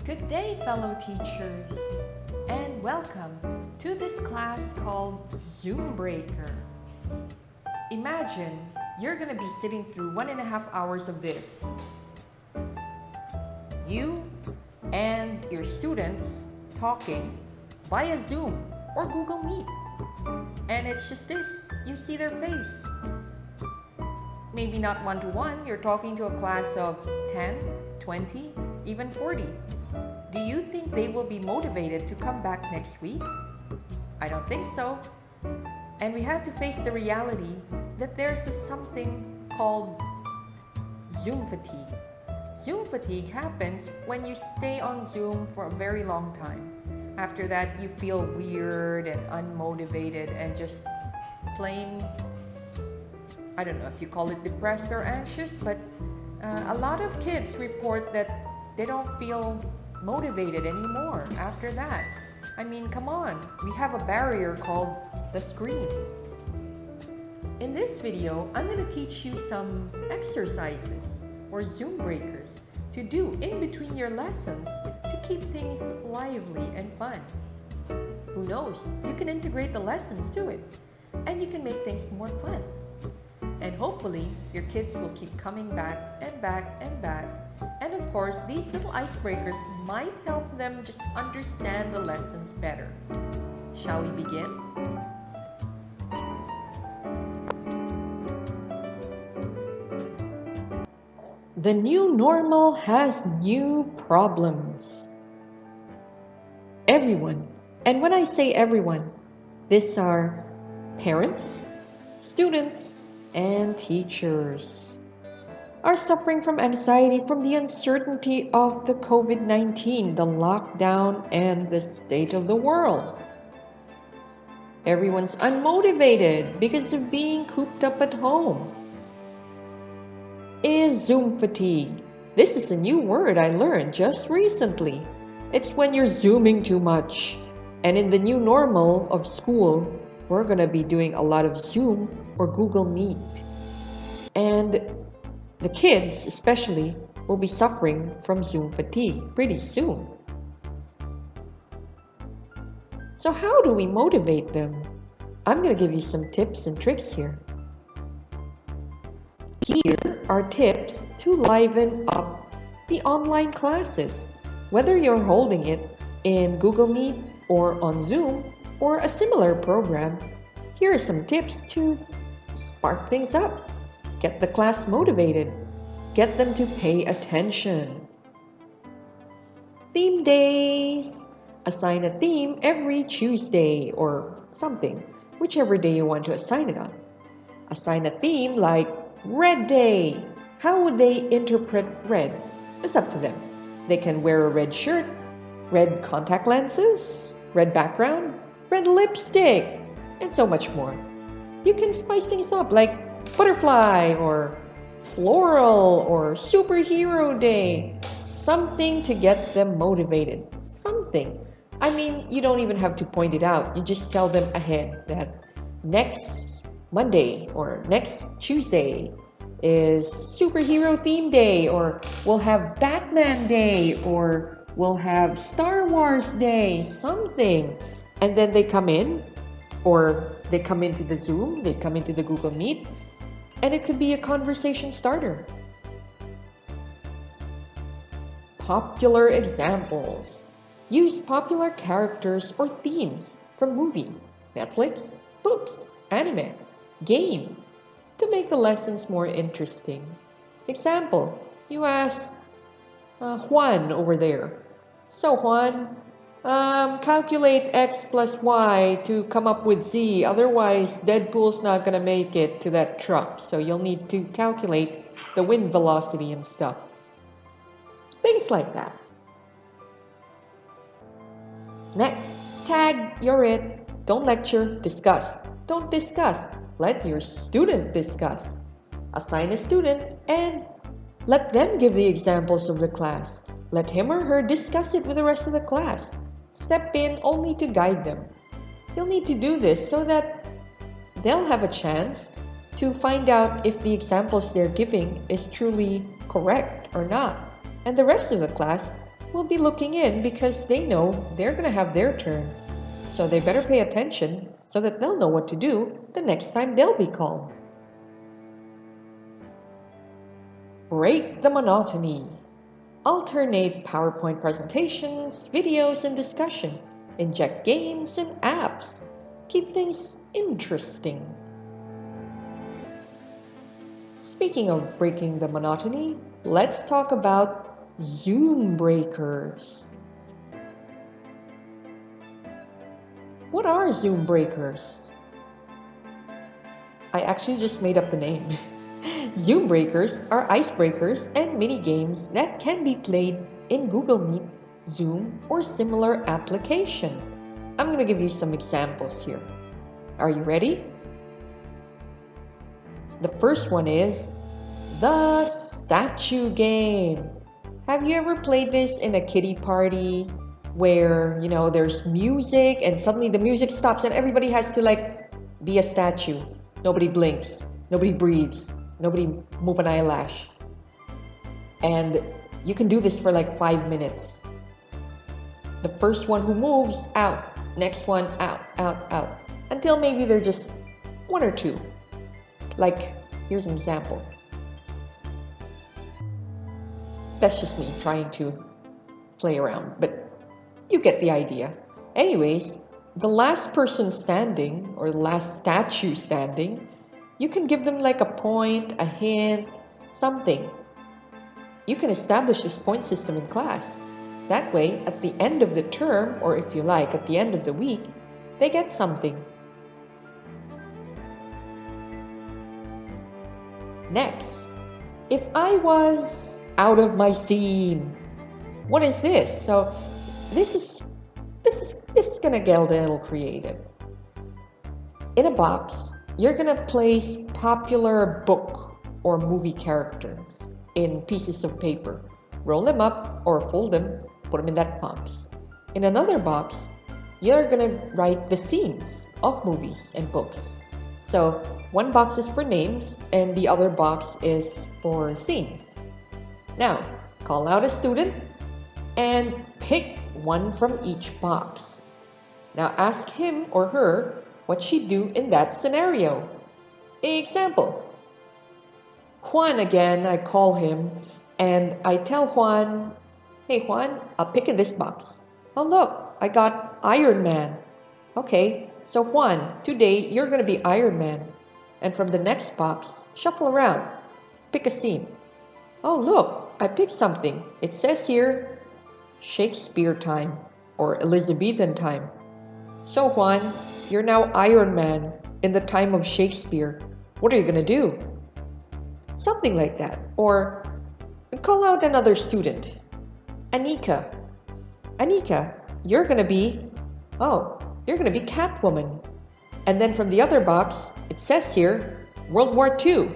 Good day, fellow teachers, and welcome to this class called Zoombreaker. Imagine you're going to be sitting through 1.5 hours of this. You and your students talking via Zoom or Google Meet. And it's just this, you see their face. Maybe not one-to-one, you're talking to a class of 10, 20, even 40. Do you think they will be motivated to come back next week? I don't think so. And we have to face the reality that there's something called Zoom fatigue. Zoom fatigue happens when you stay on Zoom for a very long time. After that, you feel weird and unmotivated and just plain, I don't know if you call it depressed or anxious, but a lot of kids report that they don't feel motivated anymore after that. I mean, come on, we have a barrier called the screen. In this video, I'm going to teach you some exercises or Zoombreakers to do in between your lessons to keep things lively and fun. Who knows, you can integrate the lessons to it and you can make things more fun. And hopefully, your kids will keep coming back and back and back. And of course, these little icebreakers might help them just understand the lessons better. Shall we begin? The new normal has new problems. Everyone, and when I say everyone, these are parents, students, and teachers, are suffering from anxiety from the uncertainty of the COVID-19, the lockdown, and the state of the world. Everyone's unmotivated because of being cooped up at home. Is Zoom fatigue? This is a new word I learned just recently. It's when you're Zooming too much. And in the new normal of school, we're going to be doing a lot of Zoom or Google Meet. And the kids, especially, will be suffering from Zoom fatigue pretty soon. So how do we motivate them? I'm going to give you some tips and tricks here. Here are tips to liven up the online classes. Whether you're holding it in Google Meet or on Zoom or a similar program, here are some tips to spark things up. Get the class motivated. Get them to pay attention. Theme days. Assign a theme every Tuesday or something, whichever day you want to assign it on. Assign a theme like Red Day. How would they interpret red? It's up to them. They can wear a red shirt, red contact lenses, red background, red lipstick, and so much more. You can spice things up like butterfly or floral or superhero day. Something to get them motivated. Something. I mean, you don't even have to point it out. You just tell them ahead that next Monday or next Tuesday is superhero theme day, or we'll have Batman day, or we'll have Star Wars day, something. And then they come in, or they come into the Zoom, they come into the Google Meet, and it could be a conversation starter. Popular examples. Use popular characters or themes from movie, Netflix, books, anime, game to make the lessons more interesting. Example, you ask Juan over there. So Juan, calculate X plus Y to come up with Z. Otherwise, Deadpool's not going to make it to that truck. So you'll need to calculate the wind velocity and stuff. Things like that. Next, tag, you're it. Don't lecture, discuss. Don't discuss. Let your student discuss. Assign a student and let them give the examples of the class. Let him or her discuss it with the rest of the class. Step in only to guide them. You'll need to do this so that they'll have a chance to find out if the examples they're giving is truly correct or not. And the rest of the class will be looking in because they know they're going to have their turn. So they better pay attention so that they'll know what to do the next time they'll be called. Break the monotony. Alternate PowerPoint presentations, videos, and discussion. Inject games and apps. Keep things interesting. Speaking of breaking the monotony, let's talk about Zoombreakers. What are Zoombreakers? I actually just made up the name. Zoombreakers are icebreakers and mini games that can be played in Google Meet, Zoom, or similar application. I'm going to give you some examples here. Are you ready? The first one is the statue game. Have you ever played this in a kiddie party where, there's music and suddenly the music stops and everybody has to be a statue. Nobody blinks, nobody breathes, nobody move an eyelash. And you can do this for 5 minutes. The first one who moves, out. Next one, out, out, out. Until maybe they're just one or two. Here's an example. That's just me trying to play around, but you get the idea. Anyways, the last person standing, or the last statue standing, you can give them a point, a hint, something. You can establish this point system in class. That way, at the end of the term, or if you like, at the end of the week, they get something. Next, if I was out of my scene, what is this? So this is gonna get a little creative. In a box, you're gonna place popular book or movie characters in pieces of paper. Roll them up or fold them, put them in that box. In another box, you're gonna write the scenes of movies and books. So one box is for names and the other box is for scenes. Now, call out a student and pick one from each box. Now ask him or her what she'd do in that scenario. Example. Juan again, I call him and I tell Juan, hey Juan, I'll pick in this box. Oh look, I got Iron Man. Okay, so Juan, today you're going to be Iron Man. And from the next box, shuffle around. Pick a scene. Oh look, I picked something. It says here, Shakespeare time or Elizabethan time. So Juan, you're now Iron Man in the time of Shakespeare. What are you going to do? Something like that. Or call out another student. Anika. Anika, you're going to be Catwoman. And then from the other box, it says here, World War II.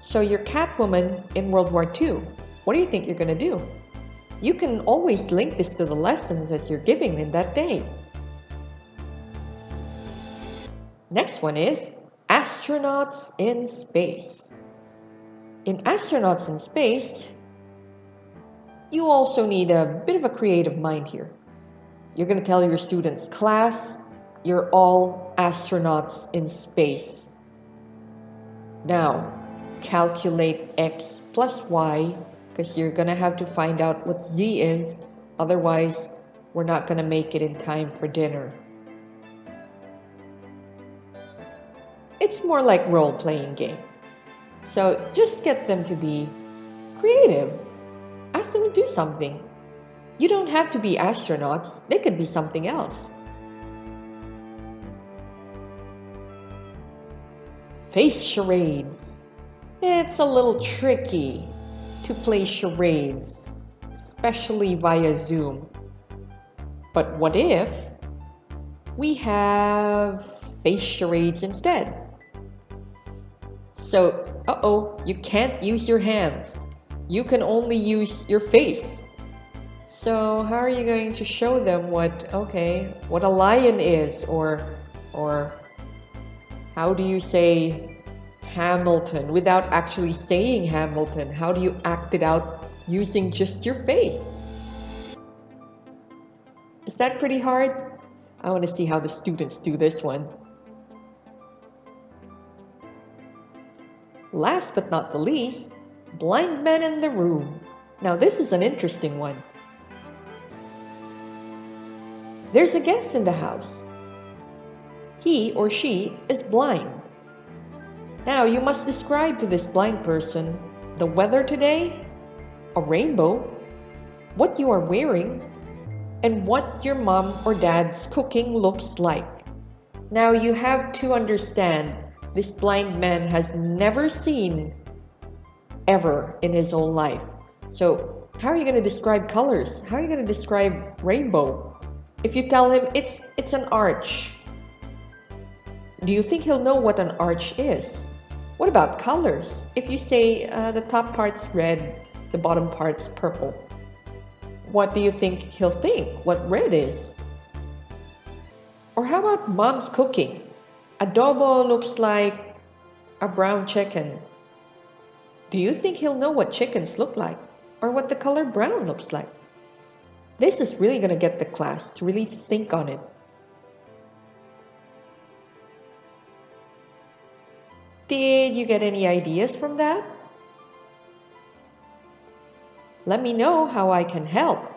So you're Catwoman in World War II. What do you think you're going to do? You can always link this to the lessons that you're giving in that day. Next one is astronauts in space. In astronauts in space, you also need a bit of a creative mind here. You're going to tell your students, class, you're all astronauts in space. Now, calculate x plus y, because you're going to have to find out what z is. Otherwise, we're not going to make it in time for dinner. It's more like role-playing game. So just get them to be creative. Ask them to do something. You don't have to be astronauts. They could be something else. Face charades. It's a little tricky to play charades, especially via Zoom. But what if we have face charades instead? So, you can't use your hands. You can only use your face. So how are you going to show them what a lion is, or how do you say Hamilton without actually saying Hamilton? How do you act it out using just your face? Is that pretty hard? I want to see how the students do this one. Last but not the least, blind men in the room. Now this is an interesting one. There's a guest in the house. He or she is blind. Now you must describe to this blind person the weather today, a rainbow, what you are wearing, and what your mom or dad's cooking looks like. Now you have to understand this blind man has never seen ever in his whole life. So how are you going to describe colors? How are you going to describe rainbow? If you tell him it's an arch, do you think he'll know what an arch is? What about colors? If you say the top part's red, the bottom part's purple, what do you think he'll think? What red is? Or how about mom's cooking? Adobo looks like a brown chicken. Do you think he'll know what chickens look like or what the color brown looks like? This is really going to get the class to really think on it. Did you get any ideas from that? Let me know how I can help.